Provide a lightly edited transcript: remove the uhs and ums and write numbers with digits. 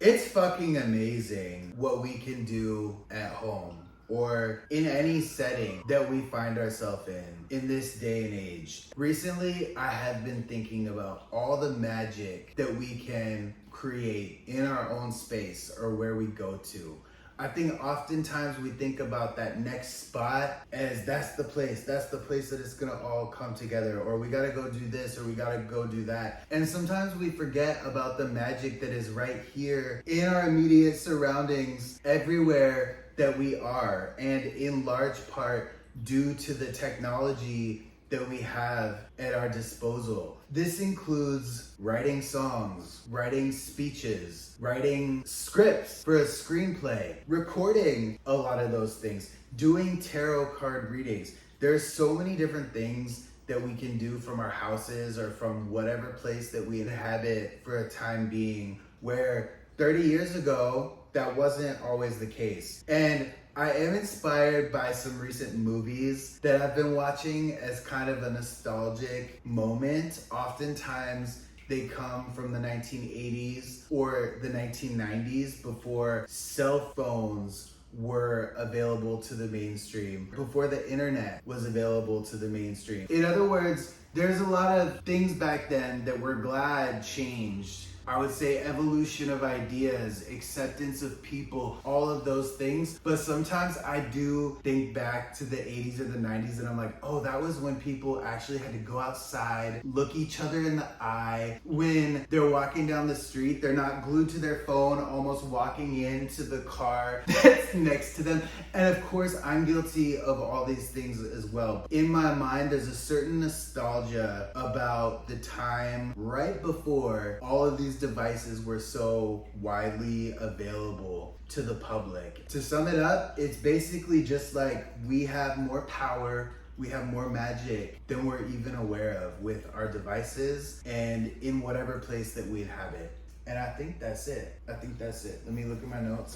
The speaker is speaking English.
It's fucking amazing what we can do at home or in any setting that we find ourselves in this day and age. Recently, I have been thinking about all the magic that we can create in our own space or where we go to. I think oftentimes we think about that next spot as that's the place that it's gonna all come together, or we gotta go do this, or we gotta go do that. And sometimes we forget about the magic that is right here in our immediate surroundings, everywhere that we are, and in large part due to the technology that we have at our disposal. This includes writing songs, writing speeches, writing scripts for a screenplay, recording a lot of those things, doing tarot card readings. There's so many different things that we can do from our houses or from whatever place that we inhabit for a time being, where 30 years ago, that wasn't always the case. And I am inspired by some recent movies that I've been watching as kind of a nostalgic moment. Oftentimes, they come from the 1980s or the 1990s, before cell phones were available to the mainstream, before the internet was available to the mainstream. In other words, there's a lot of things back then that we're glad changed. I would say evolution of ideas, acceptance of people, all of those things. But sometimes I do think back to the 80s or the 90s and I'm like, oh, that was when people actually had to go outside, look each other in the eye. When they're walking down the street, they're not glued to their phone, almost walking into the car that's next to them. And of course, I'm guilty of all these things as well. In my mind, there's a certain nostalgia about the time right before all of these devices were so widely available to the public. To sum it up, it's basically just like we have more power, we have more magic than we're even aware of with our devices and in whatever place that we inhabit. And I think that's it. Let me look at my notes.